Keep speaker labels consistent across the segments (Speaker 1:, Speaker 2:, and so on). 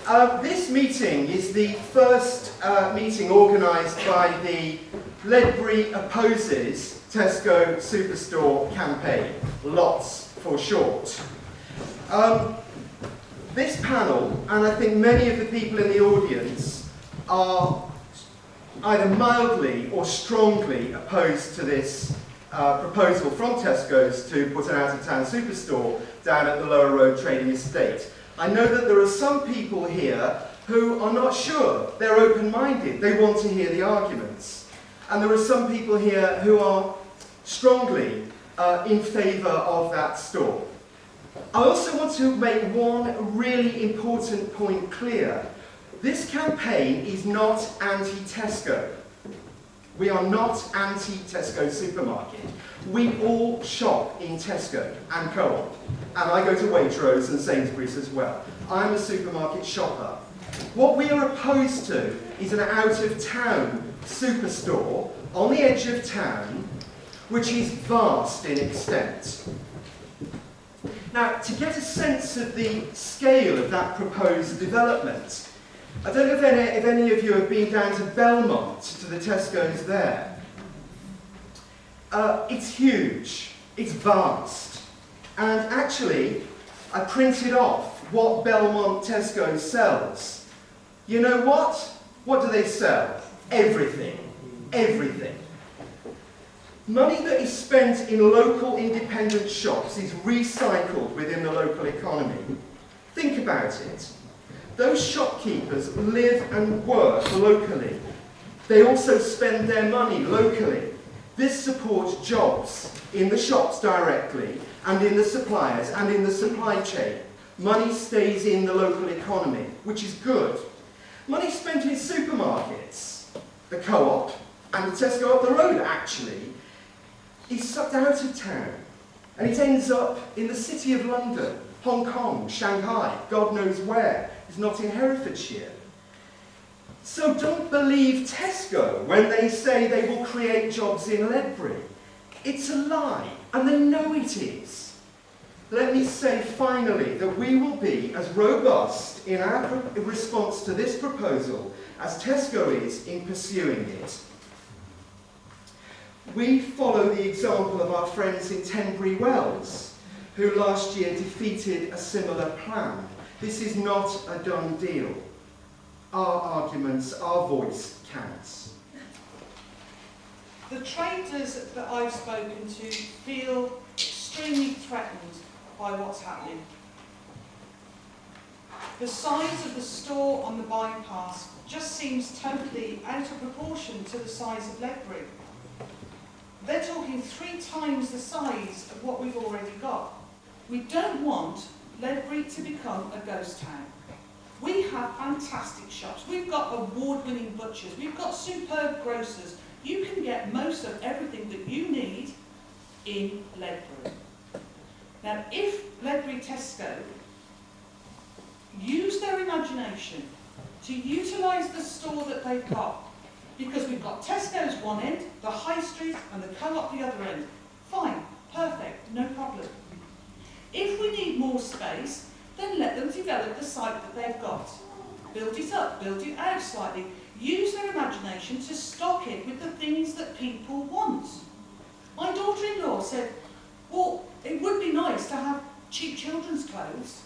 Speaker 1: This meeting is the first meeting organised by the Ledbury Opposes Tesco Superstore campaign, LOTS for short. This panel, and I think many of the people in the audience, are either mildly or strongly opposed to this proposal from Tesco's to put an out-of-town superstore down at the Lower Road Trading Estate. I know that there are some people here who are not sure. They're open-minded. They want to hear the arguments. And there are some people here who are strongly in favour of that store. I also want to make one really important point clear. This campaign is not anti-Tesco. We are not anti-Tesco supermarket. We all shop in Tesco and Co-op. And I go to Waitrose and Sainsbury's as well. I'm a supermarket shopper. What we are opposed to is an out-of-town superstore on the edge of town, which is vast in extent. Now, to get a sense of the scale of that proposed development, I don't know if any of you have been down to Belmont, to the Tesco's there. It's huge, it's vast, and actually I printed off what Belmont Tesco sells. You know what? What do they sell? Everything. Everything. Money that is spent in local independent shops is recycled within the local economy. Think about it. Those shopkeepers live and work locally. They also spend their money locally. This supports jobs in the shops directly, and in the suppliers, and in the supply chain. Money stays in the local economy, which is good. Money spent in supermarkets, the Co-op, and the Tesco up the road, actually, is sucked out of town. And it ends up in the City of London, Hong Kong, Shanghai, God knows where. It's not in Herefordshire. So don't believe Tesco when they say they will create jobs in Ledbury. It's a lie, and they know it is. Let me say finally that we will be as robust in our response to this proposal as Tesco is in pursuing it. We follow the example of our friends in Tenbury Wells, who last year defeated a similar plan. This is not a done deal. Our arguments, our voice counts.
Speaker 2: The traders that I've spoken to feel extremely threatened by what's happening. The size of the store on the bypass just seems totally out of proportion to the size of Ledbury. They're talking 3 times the size of what we've already got. We don't want Ledbury to become a ghost town. We have fantastic shops. We've got award-winning butchers. We've got superb grocers. You can get most of everything that you need in Ledbury. Now, if Ledbury Tesco use their imagination to utilise the store that they've got, because we've got Tesco's one end, the High Street, and the Co-op the other end. Fine, perfect, no problem. If we need more space, then let them develop the site that they've got. Build it up, build it out slightly. Use their imagination to stock it with the things that people want. My daughter-in-law said, well, it would be nice to have cheap children's clothes.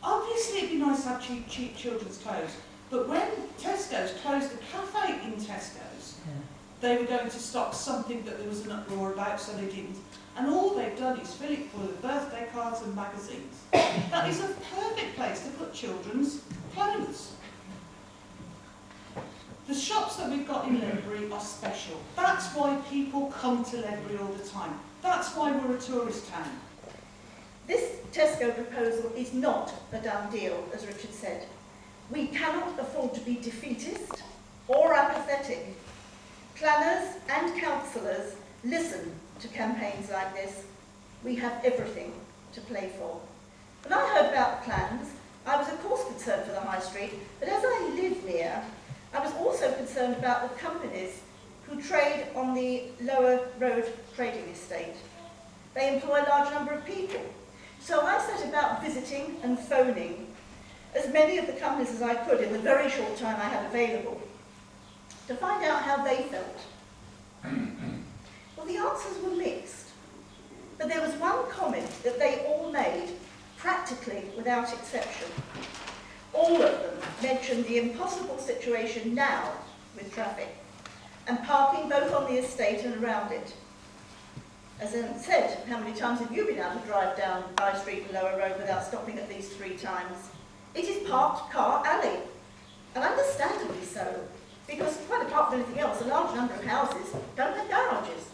Speaker 2: Obviously it'd be nice to have cheap children's clothes. But when Tesco's closed the cafe in Tesco's, they were going to stock something that there was an uproar about, so they didn't. And all they've done is fill it full of birthday cards and magazines. That is a perfect place to put children's clothes. The shops that we've got in Ledbury are special. That's why people come to Ledbury all the time. That's why we're a tourist town.
Speaker 3: This Tesco proposal is not a done deal, as Richard said. We cannot afford to be defeatist or apathetic. Planners and councillors listen to campaigns like this. We have everything to play for. When I heard about the plans, I was of course concerned for the High Street, but as I live near, I was also concerned about the companies who trade on the Lower Road Trading Estate. They employ a large number of people. So I set about visiting and phoning as many of the companies as I could in the very short time I had available to find out how they felt. Well, the answers were mixed, but there was one comment that they all made, practically without exception. All of them mentioned the impossible situation now with traffic and parking both on the estate and around it. As Ellen said, how many times have you been able to drive down High Street and Lower Road without stopping at least 3 times? It is parked car alley, and understandably so, because quite apart from anything else, a large number of houses don't have garages.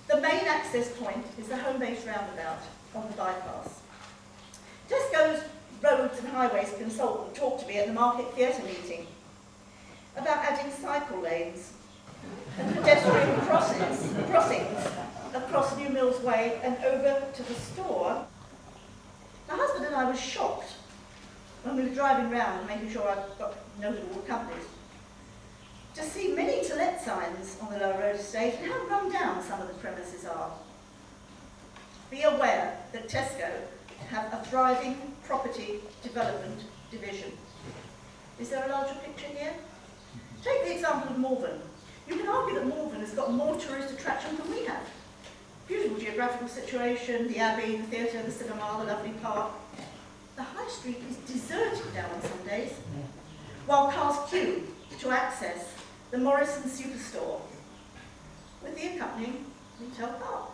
Speaker 3: The main access point is the home-based roundabout on the bypass. Tesco's roads and highways consultant talked to me at the Market Theatre meeting about adding cycle lanes and pedestrian crossings across New Mills Way and over to the store. My husband and I were shocked when we were driving round and making sure I got noted all the companies to see many to let signs on the Lower Road estate and how run down some of the premises are. Be aware that Tesco have a thriving property development division. Is there a larger picture here? Take the example of Malvern. You can argue that Malvern has got more tourist attraction than we have. Beautiful geographical situation, the Abbey, the theatre, the cinema, the lovely park. The High Street is deserted now on some days, while cars queue to access the Morrison Superstore with the accompanying retail park,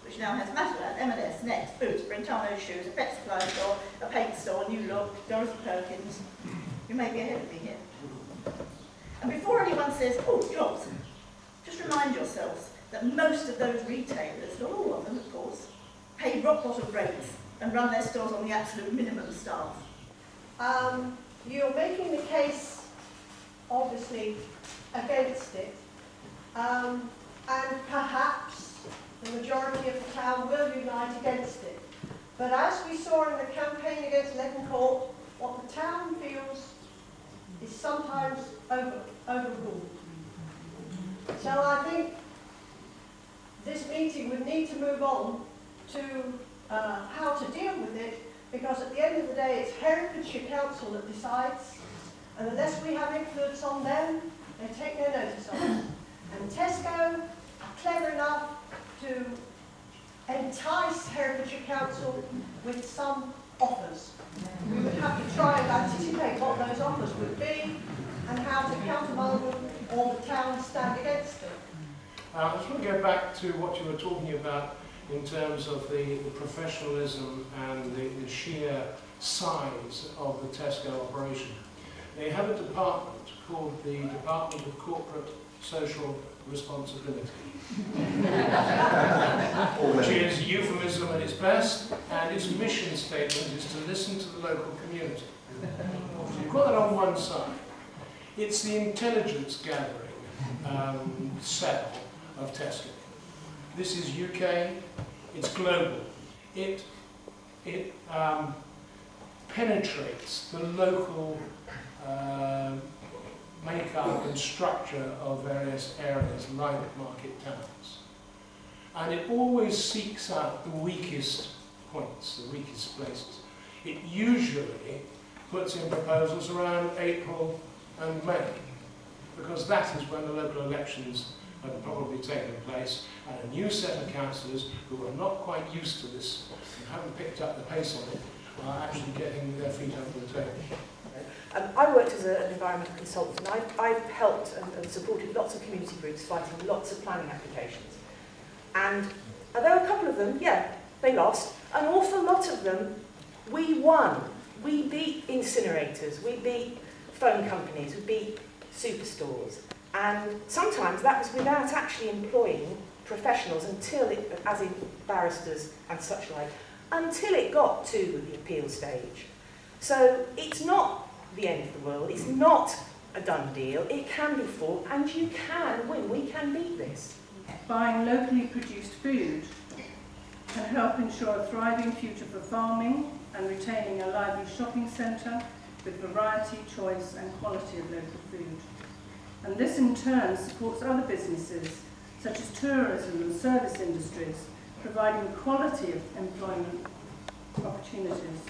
Speaker 3: which now has Matalan, M&S, Next, Boots, Brentano's shoes, a pet supply store, a paint store, New Look, Dorothy Perkins. You may be ahead of me here. And before anyone says, oh, jobs, just remind yourselves that most of those retailers, not all of them of course, pay rock bottom rates and run their stores on the absolute minimum staff.
Speaker 4: You're making the case, obviously, against it, and perhaps the majority of the town will unite against it. But as we saw in the campaign against Leadenhall, what the town feels is sometimes overruled. So I think this meeting would need to move on to how to deal with it, because at the end of the day it's Herefordshire Council that decides, and unless we have influence on them, they take no notice of us. And Tesco are clever enough to entice Herefordshire Council with some offers. We would have to try and anticipate what those offers would be and how to countermand them or the town stand against them.
Speaker 5: I just want to go back to what you were talking about in terms of the professionalism and the sheer size of the Tesco operation. They have a department called the Department of Corporate Social Responsibility, which is euphemism at its best, and its mission statement is to listen to the local community. So you've got that on one side. It's the intelligence gathering cell of Tesco. This is UK, it's global. It penetrates the local makeup and structure of various areas like market towns. And it always seeks out the weakest points, the weakest places. It usually puts in proposals around April and May, because that is when the local elections have probably taken place, and a new set of councillors who are not quite used to this and haven't picked up the pace on it are actually getting their feet under the table.
Speaker 6: I worked as an environmental consultant, and I've helped and supported lots of community groups fighting lots of planning applications. And although a couple of them, yeah, they lost, an awful lot of them, we won. We beat incinerators, we beat phone companies, we beat superstores. And sometimes that was without actually employing professionals until it, as in barristers and such like, until it got to the appeal stage. So it's not the end of the world, it's not a done deal, it can be fought and you can win, we can beat this.
Speaker 7: Buying locally produced food can help ensure a thriving future for farming and retaining a lively shopping centre with variety, choice and quality of local food. And this in turn supports other businesses such as tourism and service industries, providing quality of employment opportunities.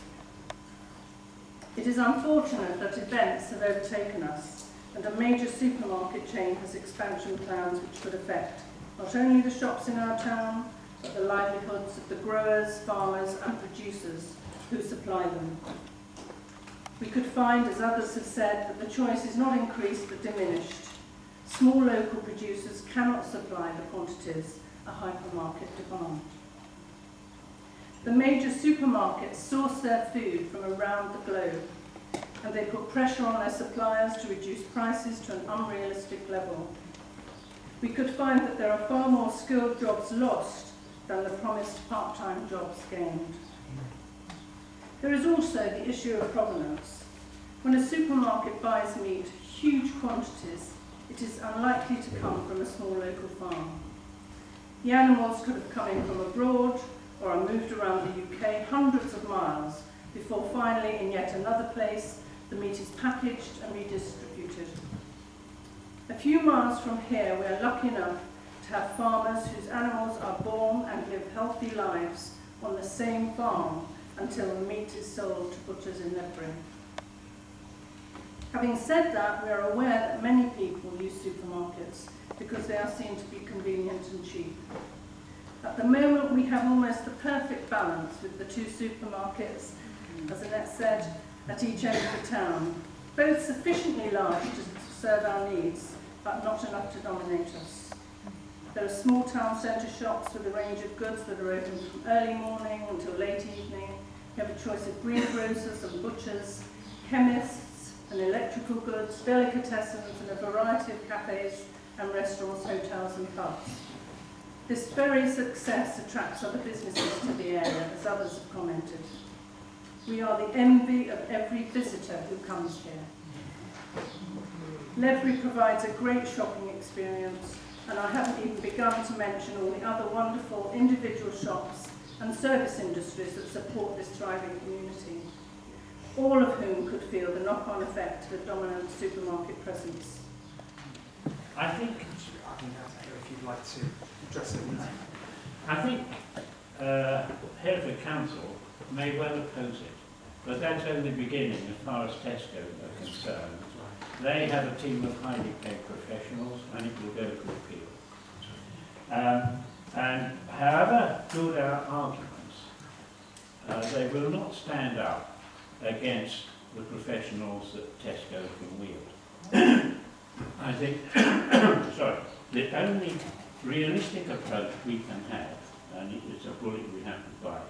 Speaker 7: It is unfortunate that events have overtaken us and a major supermarket chain has expansion plans which could affect not only the shops in our town, but the livelihoods of the growers, farmers and producers who supply them. We could find, as others have said, that the choice is not increased but diminished. Small local producers cannot supply the quantities a hypermarket demand. The major supermarkets source their food from around the globe, and they put pressure on their suppliers to reduce prices to an unrealistic level. We could find that there are far more skilled jobs lost than the promised part-time jobs gained. There is also the issue of provenance. When a supermarket buys meat, huge quantities, it is unlikely to come from a small local farm. The animals could have come in from abroad or are moved around the UK hundreds of miles before finally, in yet another place, the meat is packaged and redistributed. A few miles from here, we are lucky enough to have farmers whose animals are born and live healthy lives on the same farm until the meat is sold to butchers in Ledbury. Having said that, we are aware that many people use supermarkets because they are seen to be convenient and cheap. At the moment, we have almost the perfect balance with the two supermarkets, as Annette said, at each end of the town, both sufficiently large to serve our needs, but not enough to dominate us. There are small town centre shops with a range of goods that are open from early morning until late evening. We have a choice of greengrocers and butchers, chemists and electrical goods, delicatessens and a variety of cafes and restaurants, hotels and pubs. This very success attracts other businesses to the area, as others have commented. We are the envy of every visitor who comes here. Ledbury provides a great shopping experience, and I haven't even begun to mention all the other wonderful individual shops and service industries that support this thriving community, all of whom could feel the knock-on effect of a dominant supermarket presence.
Speaker 8: I think if you'd like to address it.
Speaker 9: I think Hereford Council may well oppose it, but that's only beginning as far as Tesco are concerned. They have a team of highly paid professionals and it will go to appeal. And however good our arguments, they will not stand up against the professionals that Tesco can wield. I think, sorry, the only realistic approach we can have, and it's a bullet we have to bite,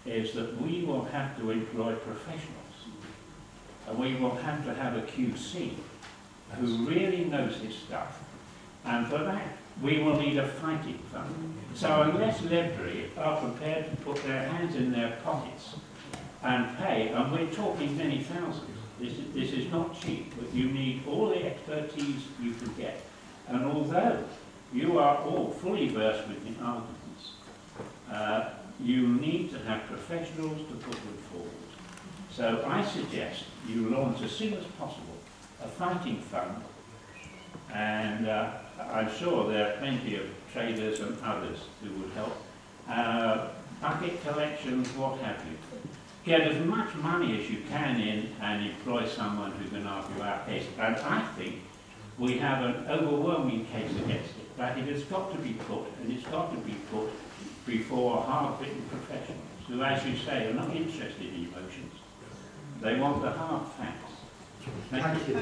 Speaker 9: is that we will have to employ professionals. And we will have to have a QC who really knows his stuff. And for that, we will need a fighting fund. So unless Ledbury are prepared to put their hands in their pockets and pay, and we're talking many thousands, this is not cheap, but you need all the expertise you can get. And although you are all fully versed with the arguments, you need to have professionals to put them forward. So I suggest you launch as soon as possible a fighting fund, and I'm sure there are plenty of traders and others who would help. Bucket collections, what have you. Get as much money as you can in and employ someone who can argue our case. And I think we have an overwhelming case against it, but it has got to be put, and it's got to be put before hard-bitten professionals who, as you say, are not interested in emotions. They want the hard facts. Thank you.